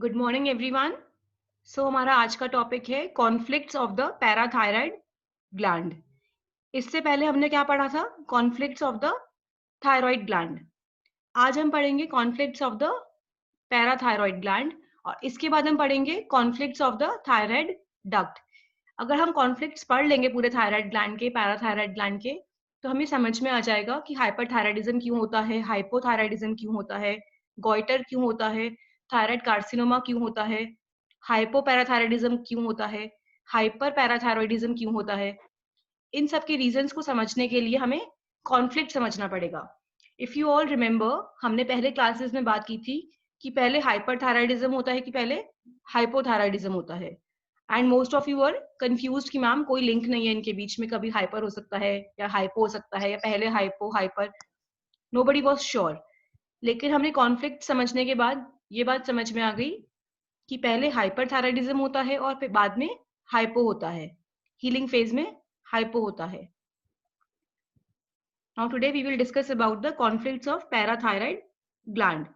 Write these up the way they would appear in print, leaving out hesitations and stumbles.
Good morning everyone. सो हमारा आज का टॉपिक है conflicts of the parathyroid gland. इससे पहले हमने क्या पढ़ा था? Conflicts of the thyroid gland. आज हम पढ़ेंगे conflicts of the parathyroid gland और इसके बाद हम पढ़ेंगे conflicts of the thyroid duct. अगर हम कॉन्फ्लिक्ट्स पढ़ लेंगे पूरे थायराइड ग्लैंड के, पैराथायराइड ग्लैंड के, तो हमें समझ में आ जाएगा कि हाइपरथायराइडिज्म क्यों होता है, हाइपोथायराइडिज्म क्यों होता है, गॉइटर क्यों होता है, थायराइड कार्सिनोमा क्यों होता है, हाइपोपैराथायराइडिज्म क्यों होता है, हाइपर पैराथायराइडिज्म क्यों होता है। इन सब के रीजंस को समझने के लिए हमें कॉन्फ्लिक्ट समझना पड़ेगा। इफ यू ऑल रिमेम्बर, हमने पहले क्लासेस में बात की थी कि पहले हाइपरथायराइडिज्म होता है कि पहले हाइपोथायराइडिज्म होता है। And most of you are confused कि मैम कोई लिंक नहीं है इनके बीच में, कभी हाइपर हो सकता है या हाइपो हो सकता है या पहले hypo hyper, nobody was sure. लेकिन हमने कॉन्फ्लिक्ट समझने के बाद ये बात समझ में आ गई कि पहले हाइपरथायराइडिज्म होता है और फिर बाद में हाइपो होता है, हीलिंग फेज में हाइपो होता है। Now today we will discuss about the conflicts of parathyroid gland.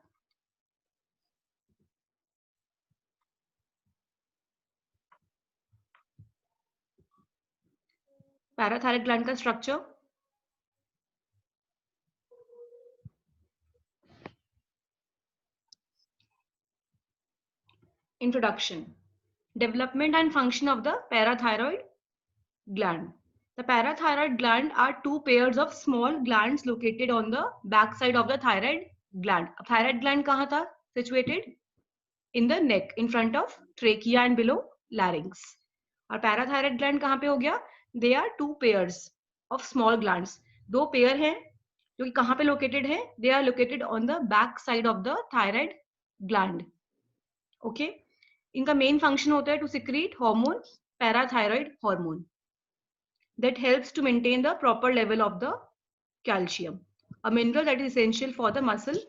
Parathyroid gland का structure. Introduction. Development and function of the parathyroid gland. The parathyroid gland are two pairs of small glands located on the back side of the thyroid gland. अब thyroid gland कहाँ था? Situated in the neck, in front of trachea and below larynx. और parathyroid gland कहाँ पे हो गया? They are two pairs of small glands. दो pair हैं जो कि कहाँ पे लोकेटेड है? They are located on the back side of the thyroid gland. Okay, इनका मेन फंक्शन होता है to secrete hormone, parathyroid hormone, that helps to maintain the proper level of the calcium, a mineral that is essential for the muscle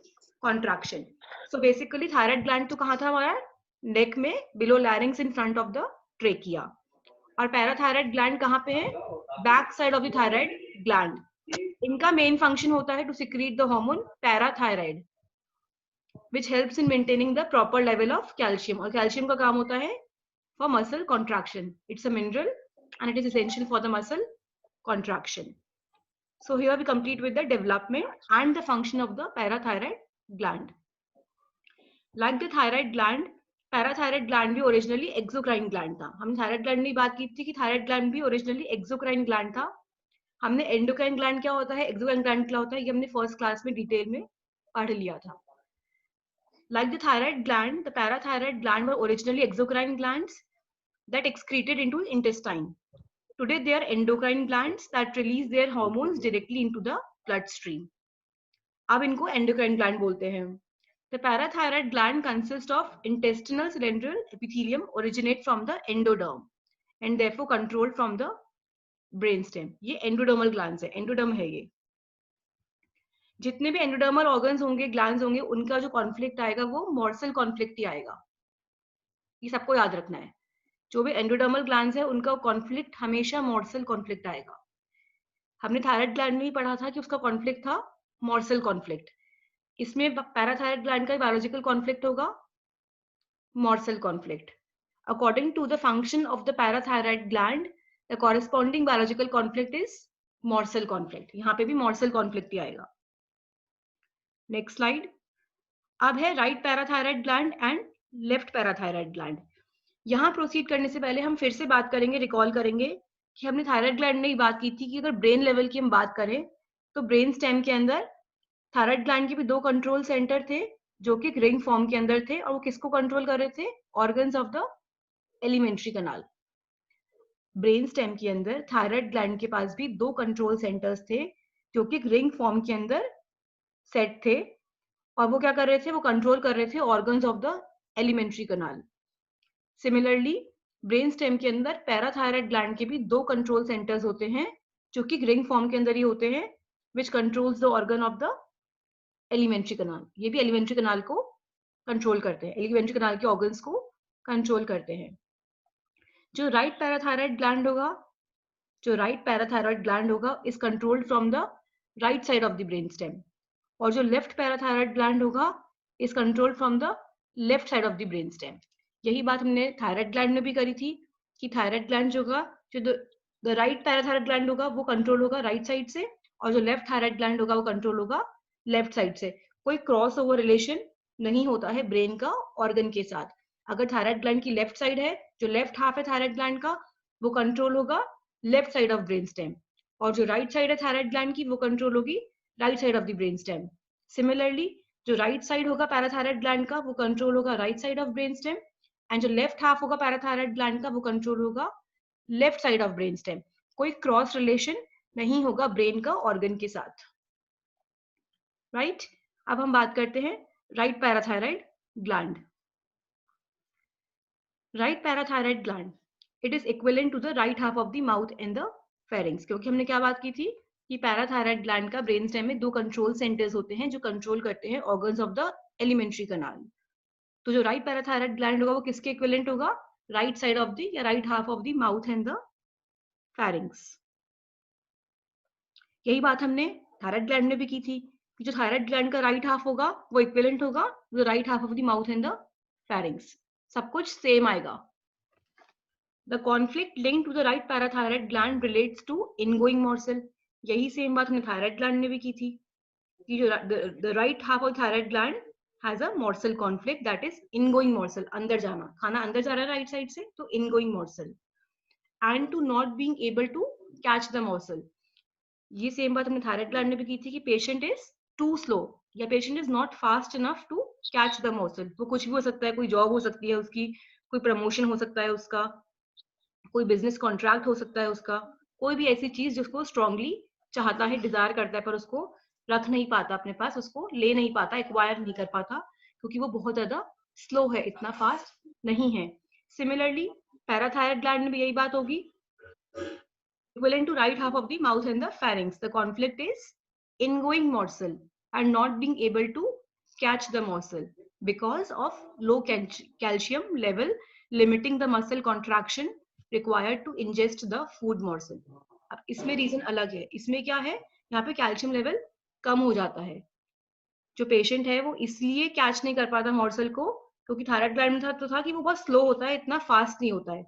contraction. So basically thyroid gland तो कहाँ था हमारा? नेक में, below larynx, in front of the trachea. और parathyroid gland कहाँ पे है? Back side of the thyroid gland. इनका मेन फंक्शन होता है to secrete the hormone parathyroid which helps in maintaining the proper level of calcium. और calcium का काम होता है for muscle contraction. It's a mineral and it is essential for the muscle contraction. So here we complete with the development and the function of the parathyroid gland. Like the thyroid gland, parathyroid gland भी originally exocrine gland था। हमने thyroid gland में बात की थी कि thyroid gland भी originally exocrine gland था। हमने एंडोक्राइन ग्लैंड क्या होता है, एक्सोक्राइन ग्लैंड क्या होता है, ये हमने फर्स्ट क्लास में डिटेल में पढ़ लिया था। Like the thyroid gland, the parathyroid gland were originally exocrine glands that excreted into intestine. Today they are endocrine glands that release their hormones directly into the bloodstream. अब इनको endocrine gland बोलते हैं। The parathyroid gland consists of intestinal cylindrical epithelium originate from the endoderm and therefore controlled from the brainstem. ये endodermal glands है, endoderm है ये। जितने भी एंडोडर्मल ऑर्गन्स होंगे, ग्लैंड्स होंगे, उनका जो कॉन्फ्लिक्ट आएगा वो मॉर्सल कॉन्फ्लिक्ट ही आएगा। ये सबको याद रखना है। जो भी एंडोडर्मल ग्लैंड्स है उनका कॉन्फ्लिक्ट हमेशा मॉर्सल कॉन्फ्लिक्ट आएगा। हमने थायराइड ग्लैंड में ही पढ़ा था कि उसका कॉन्फ्लिक्ट था मॉर्सल कॉन्फ्लिक्ट। इसमें पैराथायराइड ग्लैंड का बायोलॉजिकल कॉन्फ्लिक्ट होगा morsel conflict. According to the function of the parathyroid gland, the corresponding biological conflict is morsel conflict. यहाँ पे भी मॉर्सल कॉन्फ्लिक्ट ही आएगा। Next slide. अब है right parathyroid gland and left parathyroid gland. यहाँ प्रोसीड करने से पहले हम फिर से बात करेंगे, रिकॉल करेंगे कि हमने थायराइड ग्लैंड में ही बात की थी कि अगर ब्रेन लेवल की हम बात करें तो ब्रेन स्टेम के अंदर थायराइड ग्लैंड के भी दो कंट्रोल सेंटर थे जो कि रिंग फॉर्म के अंदर थे और वो किसको कंट्रोल कर रहे थे? Organs of the elementary kanal. Brain stem के अंदर थायराइड ग्लैंड के पास भी दो कंट्रोल सेंटर्स थे जो कि रिंग फॉर्म के अंदर सेट थे और वो क्या कर रहे थे? वो कंट्रोल कर रहे थे organs of the elementary kanal. Similarly brain stem के अंदर पैराथायराइड ग्लैंड के भी दो कंट्रोल सेंटर्स होते हैं जो कि रिंग फॉर्म के अंदर ही होते हैं, विच controls the organ of the elementary कनाल। ये भी एलिमेंट्री कनाल को कंट्रोल करते हैं, एलिमेंट्री कनाल के ऑर्गन्स को कंट्रोल करते हैं। जो राइट पैराथायराइड ग्लैंड होगा, जो राइट पैराथायराइड ग्लैंड होगा is controlled from the right side of the brain stem और जो लेफ्ट पैराथायराइड ग्लैंड होगा is controlled from the left side of the brain stem. यही बात हमने थायराइड ग्लैंड में भी करी थी कि थायराइड ग्लैंड जो होगा, जो द राइट पैराथायराइड ग्लैंड होगा वो कंट्रोल होगा राइट साइड से, और जो लेफ्ट थायराइड ग्लैंड होगा वो कंट्रोल होगा लेफ्ट साइड से। कोई क्रॉस ओवर रिलेशन नहीं होता है ब्रेन का ऑर्गन के साथ। अगर थायराइड ग्लैंड की लेफ्ट साइड है, जो लेफ्ट हाफ है थायराइड ग्लैंड का, वो कंट्रोल होगा left side of brain stem, और जो राइट साइड है थायराइड ग्लैंड की वो कंट्रोल होगी right side of the brain stem. Similarly जो राइट साइड होगा पैराथायराइड ग्लैंड का वो कंट्रोल होगा right side of brain stem, and जो लेफ्ट हाफ होगा पैराथायराइड ग्लैंड का वो कंट्रोल होगा left side of brain stem. कोई क्रॉस रिलेशन नहीं होगा ब्रेन का ऑर्गन के साथ, राइट। अब हम बात करते हैं right parathyroid gland. Right parathyroid gland, it is equivalent to the right half of the mouth and the pharynx, क्योंकि हमने क्या बात की थी कि पैराथायराइड ग्लैंड का ब्रेन स्टेम में 2 कंट्रोल सेंटर्स होते हैं जो कंट्रोल करते हैं ऑर्गन्स ऑफ द एलिमेंट्री कनाल। तो जो राइट पैराथायराइड ग्लैंड होगा वो किसके इक्विवेलेंट होगा? राइट साइड ऑफ द या right half of the mouth and the pharynx. यही बात हमने थायराइड ग्लैंड में भी की थी कि जो थायराइड ग्लैंड का राइट हाफ होगा वो इक्विवेलेंट होगा जो right half of the mouth and the pharynx. सब कुछ सेम आएगा। The conflict linked to the right parathyroid gland relates to ingoing morsel. यही सेम बात हमने थायराइड ग्लैंड में भी की थी कि जो the right half of thyroid gland has a morsel conflict, that is ingoing morsel, अंदर जाना, खाना अंदर जा रहा है राइट साइड से तो ingoing morsel, and to not being able to catch the morsel. ये सेम बात हमने थायराइड ग्लैंड में भी की थी कि पेशेंट इज टू स्लो या patient is not fast enough to catch the morsel. वो कुछ भी हो सकता है, कोई जॉब हो सकती है उसकी, कोई प्रमोशन हो सकता है उसका, कोई बिजनेस कॉन्ट्रैक्ट हो सकता है उसका, कोई भी ऐसी चीज जिसको स्ट्रांगली चाहता है, डिजायर करता है, पर उसको रख नहीं पाता अपने पास, उसको ले नहीं पाता, एक्वायर नहीं कर पाता, क्योंकि वो बहुत ज्यादा स्लो है, इतना फास्ट नहीं है। सिमिलरली पैराथायराइड ग्लैंड में भी यही बात होगी, equivalent to right half of the mouth and the pharynx. The conflict is ingoing morsel and not being able to catch the morsel because of low calcium level limiting the muscle contraction required to ingest the food morsel. अब इसमें reason अलग है, इसमें क्या है, यहाँ पे calcium level कम हो जाता है। जो पेशेंट है वो इसलिए कैच नहीं कर पाता मॉर्सल को क्योंकि थायराइड ग्लैंड में था कि वो बहुत स्लो होता है, इतना फास्ट नहीं होता है।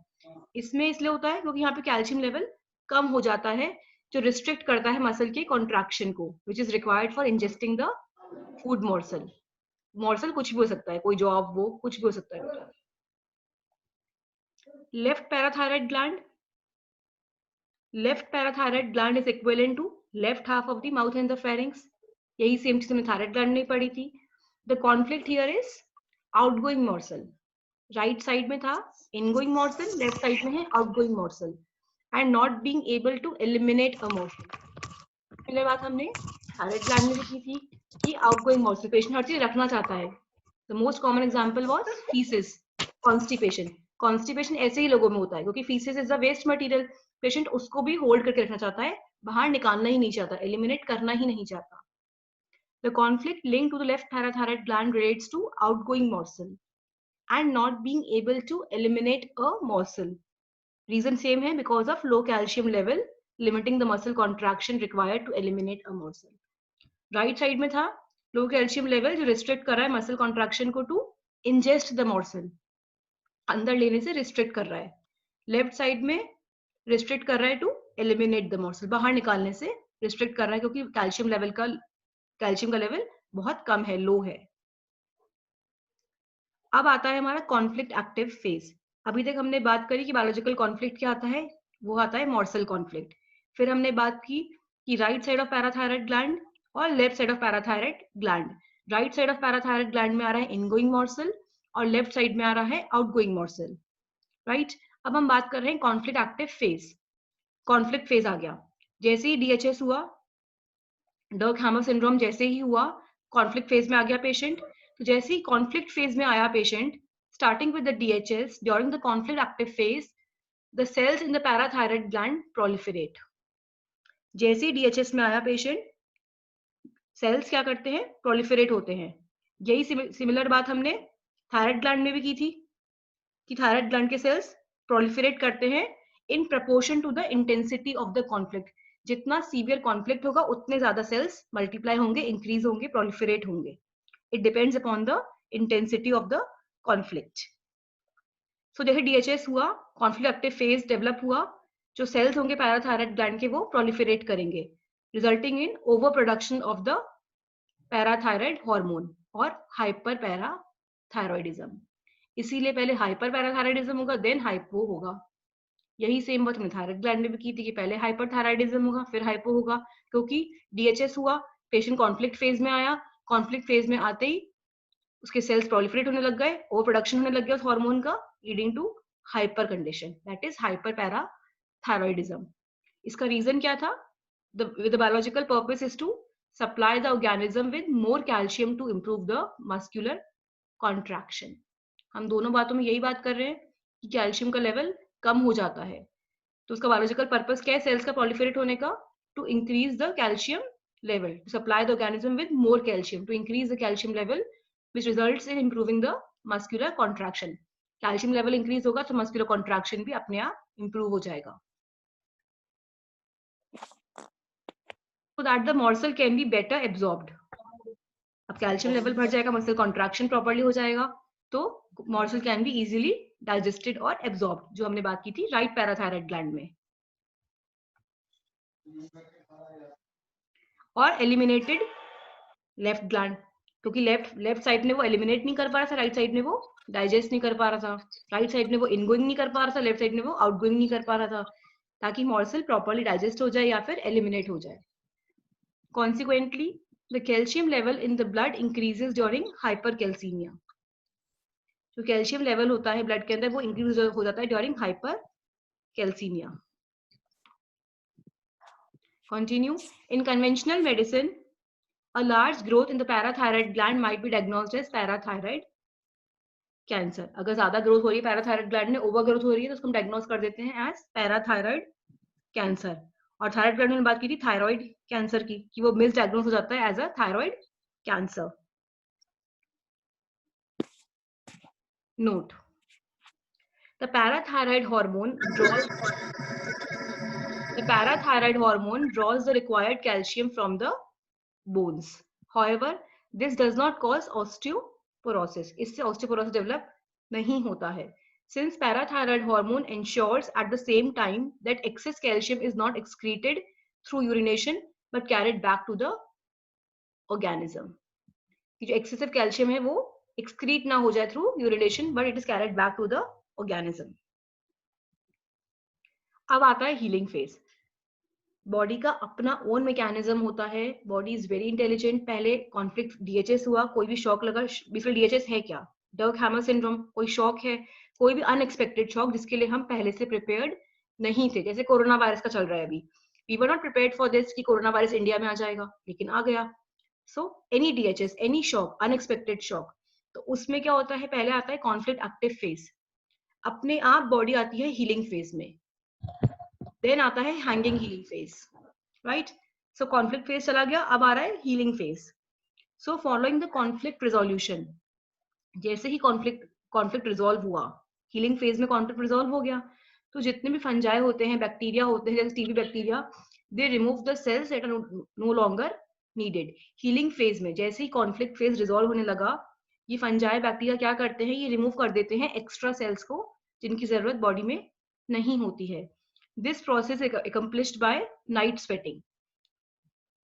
इसमें इसलिए होता है क्योंकि यहाँ पे कैल्शियम लेवल कम हो जाता है जो रिस्ट्रिक्ट करता है मसल के कॉन्ट्रैक्शन को, which is required for ingesting the food morsel. Morsel कुछ भी हो सकता है, कोई जॉब, वो कुछ भी हो सकता है। Left parathyroid gland, left parathyroid gland is equivalent to left half of the mouth and the pharynx. यही सेम चीज हमने थायराइड ग्लैंड में पढ़ी थी। The conflict here is outgoing morsel. Right side में था इनगोइंग मॉर्सल, लेफ्ट साइड में है outgoing morsel, and not being able to eliminate a morsel. पहले बात हमने थायराइड ग्लैंड में भी की थी कि आउटगोइंग मॉर्सल, पेशेंट हर चीज रखना चाहता है। The most common example was faeces, constipation. Constipation ऐसे ही लोगों में होता है क्योंकि faeces is the waste material, patient उसको भी होल्ड करके रखना चाहता है, बाहर निकालना ही नहीं चाहता, एलिमिनेट करना ही नहीं चाहता। The conflict linked to the left parathyroid gland relates to outgoing morsel and not being able to eliminate a morsel. Reason same है because of low calcium level limiting the muscle contraction required to eliminate a morsel. Right side में था low calcium level जो restrict कर रहा है muscle contraction को to ingest the morsel, अंदर लेने से restrict कर रहा है। Left side में restrict कर रहा है to eliminate the morsel, बाहर निकालने से restrict कर रहा है क्योंकि calcium का level बहुत कम है, low है। अब आता है हमारा कॉन्फ्लिक्ट एक्टिव फेज। अभी तक हमने बात करी कि बायोलॉजिकल कॉन्फ्लिक्ट क्या आता है, वो आता है मॉर्सल कॉन्फ्लिक्ट। फिर हमने बात की कि right side of parathyroid gland और left side of parathyroid gland. Right side of parathyroid gland में आ रहा है इनगोइंग मॉर्सल और लेफ्ट साइड में आ रहा है आउटगोइंग मॉर्सल, राइट। अब हम बात कर रहे हैं conflict active phase. Conflict phase आ गया, जैसे ही डीएचएस हुआ, डर्क हैमर सिंड्रोम जैसे ही हुआ, कॉन्फ्लिक्ट फेज में आ गया पेशेंट। तो जैसे ही कॉन्फ्लिक्ट फेज में आया patient, starting with the DHS, during the conflict active phase, the cells in the parathyroid gland proliferate. जैसे ही DHS में आया पेशेंट, सेल्स क्या करते हैं, प्रोलिफरेट होते हैं। यही सिमिलर बात हमने थायराइड ग्लैंड में भी की थी कि थायराइड ग्लैंड के सेल्स प्रोलिफरेट करते हैं in proportion to the intensity of the conflict. जितना सीवियर कॉन्फ्लिक्ट होगा उतने ज्यादा सेल्स मल्टीप्लाई होंगे, इंक्रीज होंगे, प्रोलिफरेट होंगे। It depends upon the intensity of the conflict. So जैसे DHS हुआ, कॉन्फ्लिक्ट एक्टिव फेज डेवलप हुआ, जो सेल्स होंगे पैराथायराइड ग्लैंड के वो प्रोलिफरेट करेंगे, resulting in over production of the parathyroid hormone और हाइपर पैराथायरॉइडिज्म। इसीलिए पहले हाइपर पैराथायरॉइडिज्म होगा, देन हाइपो होगा। यही सेम बात हमने थायराइड ग्लैंड में भी की थी कि पहले हाइपर थायराइडिज्म होगा फिर हाइपो होगा, क्योंकि DHS हुआ, पेशेंट कॉन्फ्लिक्ट फेज में आया, कॉन्फ्लिक्ट फेज में आते ही उसके सेल्स प्रोलिफरेट होने लग गए, ओवर प्रोडक्शन होने लग गया उस हार्मोन का, leading to hyper condition, that is hyper parathyroidism. इसका रीजन क्या था? the biological purpose is to supply the organism with more calcium to improve the muscular contraction. हम दोनों बातों में यही बात कर रहे हैं कि कैल्शियम का लेवल कम हो जाता है, तो उसका बायोलॉजिकल पर्पस क्या है सेल्स का प्रोलिफरेट होने का? To increase the calcium level, to supply the organism with more calcium, to increase the calcium level, which results in improving the muscular contraction. Calcium level increase होगा तो muscular contraction भी अपने आप improve हो जाएगा, so that the morsel can be better absorbed. अब calcium level बढ़ जाएगा, मसल कॉन्ट्रैक्शन प्रॉपर्ली हो जाएगा, तो morsel can be easily digested और absorbed, जो हमने बात की थी राइट पैराथायराइड ग्लैंड में, और एलिमिनेटेड लेफ्ट ग्लैंड, क्योंकि लेफ्ट साइड में वो एलिमिनेट नहीं कर पा रहा था, राइट साइड में वो डाइजेस्ट नहीं कर पा रहा था, राइट साइड में वो इनगोइंग नहीं कर पा रहा था, लेफ्ट साइड में वो आउटगोइंग नहीं कर पा रहा था, ताकि मॉर्सल प्रॉपर्ली डाइजेस्ट हो जाए या फिर एलिमिनेट हो जाए। Consequently the calcium level in the blood increases during hypercalcaemia. जो कैल्शियम लेवल होता है ब्लड के अंदर वो इंक्रीज हो जाता है during hypercalcaemia. Continue. In conventional medicine a large growth in the parathyroid gland might be diagnosed as parathyroid cancer. अगर ज्यादा ग्रोथ हो रही है पैराथायराइड ग्लैंड में, ओवर ग्रोथ हो रही है, तो उसको हम डायग्नोस कर देते हैं एज पैराथायराइड कैंसर। और थायराइड ग्लैंड में बात की थी थायराइड कैंसर की, कि वो मिस डायग्नोस हो जाता है as a thyroid cancer. Note, the parathyroid hormone draws the required calcium from the bones. However, this does not cause osteoporosis. इससे osteoporosis develop नहीं होता है. Since parathyroid hormone ensures at the same time that excess calcium is not excreted through urination but carried back to the organism. कि जो excessive calcium है वो excrete ना हो जाए through urination but it is carried back to the organism. अब आता है healing phase. बॉडी का अपना ओन मैकेनिज्म होता है, बॉडी इज वेरी इंटेलिजेंट। पहले कॉन्फ्लिक्ट DHS हुआ, कोई भी शॉक लगा, बेसिकली DHS है क्या? डर्क हैमर सिंड्रोम, कोई शॉक है, कोई भी अनएक्सपेक्टेड शॉक जिसके लिए हम पहले से प्रिपेयर्ड नहीं थे, जैसे कोरोना वायरस का चल रहा है अभी, we were not prepared for this कि कोरोना वायरस इंडिया में आ जाएगा, लेकिन आ गया। So any DHS, any shock, unexpected shock, तो उसमें क्या होता है? पहले आता है कॉन्फ्लिक्ट एक्टिव फेज, अपने आप बॉडी आती है हीलिंग फेज में, देन आता है हैंगिंग हीलिंग फेज, राइट? सो कॉन्फ्लिक्ट फेज चला गया, अब आ रहा है healing phase. So following the conflict resolution, जैसे ही कॉन्फ्लिक्ट रिजोल्व हुआ, हीलिंग फेज में कॉन्फ्लिक्ट रिजोल्व हो गया, तो जितने भी फंजाई होते हैं, बैक्टीरिया होते हैं, जैसे TB bacteria, they remove the cells that are no longer needed. Healing phase में जैसे ही कॉन्फ्लिक्ट फेज रिजोल्व होने लगा, ये फंजाई बैक्टीरिया क्या करते हैं? ये रिमूव कर देते हैं एक्स्ट्रा सेल्स को जिनकी जरूरत बॉडी में नहीं होती है। This process is accomplished by night sweating.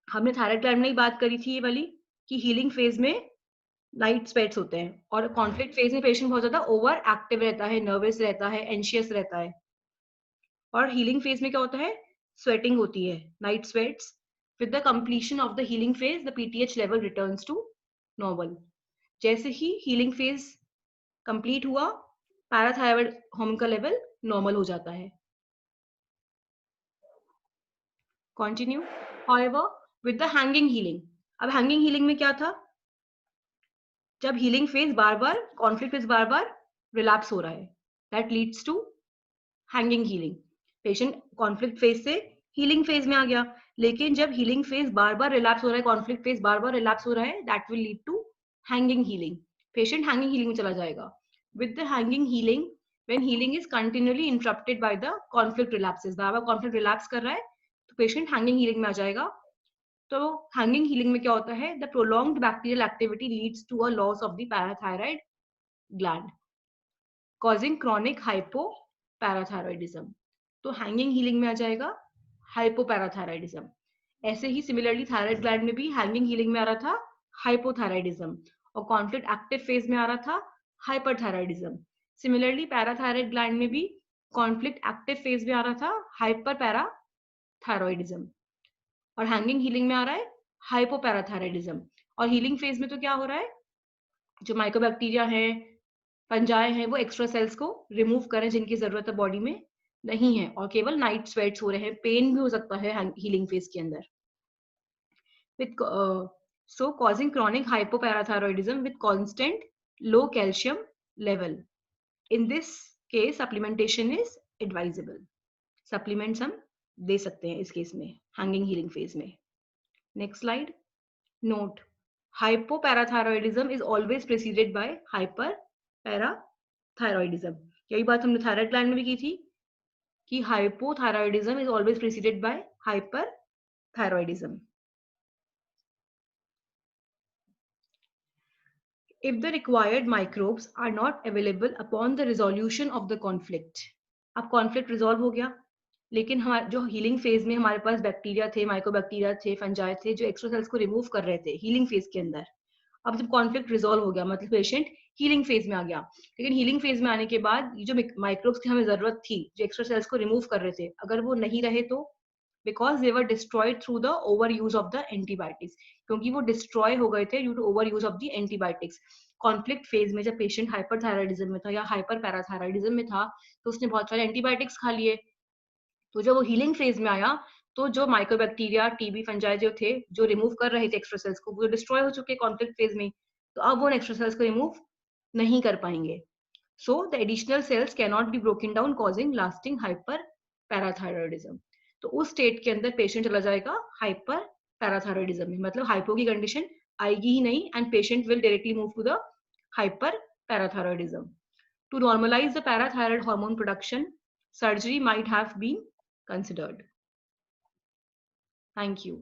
हमने थायराइड ग्लैंड में ही बात करी थी ये वाली, कि हीलिंग फेज में नाइट स्वेट्स होते हैं, और कॉन्फ्लिक्ट फेज में पेशेंट बहुत ज्यादा ओवर एक्टिव रहता है, नर्वस रहता है, एंशियस रहता है, और हीलिंग फेज में क्या होता है? स्वेटिंग होती है, night sweats. With the completion of the healing phase the PTH level returns to normal. जैसे ही हीलिंग फेज कंप्लीट हुआ, पैराथायराइड हार्मोन का लेवल नॉर्मल हो जाता है। Continue. However, with the hanging healing, अब hanging healing में क्या था? जब healing phase बार बार, conflict phase बार बार relapse हो रहा है, that leads to hanging healing. Patient conflict phase से healing phase में आ गया, लेकिन जब healing phase बार बार relapse हो रहा है, conflict phase बार बार relapse हो रहा है, that will lead to hanging healing. Patient hanging healing में चला जाएगा. With the hanging healing, when healing is continually interrupted by the conflict relapses, bar bar conflict relapse कर रहा है, तो पेशेंट हैंगिंग हीलिंग में आ जाएगा। तो हैंगिंग हीलिंग में क्या होता है? The prolonged bacterial activity leads to a loss of the parathyroid gland, causing chronic hypoparathyroidism. तो हैंगिंग हीलिंग में आ जाएगा हाइपोपैराथायराइडिज्म. ऐसे ही सिमिलरली थायराइड ग्लैंड में भी हैंगिंग हीलिंग में आ रहा था हाइपोथायराइडिज्म, और कॉन्फ्लिक्ट एक्टिव फेज में आ रहा था हाइपरथायराइडिज्म. सिमिलरली पैराथायराइड ग्लैंड में भी कॉन्फ्लिक्ट एक्टिव फेज में आ रहा था हाइपरपैराथायरॉइडिज्म, और हैंगिंग हीलिंग में आ रहा है हाइपोपैराथायरॉइडिज्म. और हीलिंग फेज में तो क्या हो रहा है, जो माइकोबैक्टीरिया है, फंजाई हैं, वो एक्स्ट्रा सेल्स को रिमूव करें जिनकी जरूरत है बॉडी में नहीं है, और केवल नाइट स्वेट्स हो रहे हैं. पेन भी हो सकता है हीलिंग फेज के अंदर. with so causing chronic hypoparathyroidism with constant low calcium level. In this case supplementation is advisable. Supplements हम दे सकते हैं इस केस में हैंगिंग हीलिंग फेज में. Next slide. Note, hypoparathyroidism is always preceded by hyperparathyroidism. यही बात हमने थायराइड ग्लैंड में भी की थी कि hypothyroidism is always preceded by hyperthyroidism. If the required microbes are not available upon the resolution of the conflict. अब conflict resolve हो गया, लेकिन हमारे जो हीलिंग फेज में हमारे पास बैक्टीरिया थे, माइकोबैक्टीरिया थे, फंजाई थे, जो एक्स्ट्रा सेल्स को रिमूव कर रहे थे हीलिंग फेज के अंदर. अब जब कॉन्फ्लिक्ट रिजॉल्व हो गया मतलब पेशेंट हीलिंग फेज में आ गया, लेकिन हीलिंग फेज में आने के बाद जो माइक्रोब्स की हमें जरूरत थी, जो एक्स्ट्रा सेल्स को रिमूव कर रहे थे, अगर वो नहीं रहे तो because they were destroyed through the overuse of the antibiotics, क्योंकि वो डिस्ट्रॉय हो गए थे due to overuse of the antibiotics. Conflict phase में जब पेशेंट हाइपरथायराइडिज्म में था या हाइपर पैराथायराइडिज्म में था, तो उसने बहुत सारे एंटीबायोटिक्स खा लिए. तो जब वो हीलिंग फेज में आया तो जो माइकोबैक्टीरिया, टीबी, फंजाई जो थे, जो रिमूव कर रहे थे एक्स्ट्रा सेल्स को, वो डिस्ट्रॉय हो चुके कॉन्फ्लिक्ट फेज में, तो अब वो एक्स्ट्रा सेल्स को रिमूव नहीं कर पाएंगे. So the additional cells can not be broken down causing lasting hyper parathyroidism. तो उस स्टेट के अंदर पेशेंट चला जाएगा हाइपर पैराथायरॉइडिज्म में, मतलब हाइपो की कंडीशन आएगी ही नहीं and patient will directly move to the hyper parathyroidism. To normalize the parathyroid hormone production, surgery might have been considered. Thank you.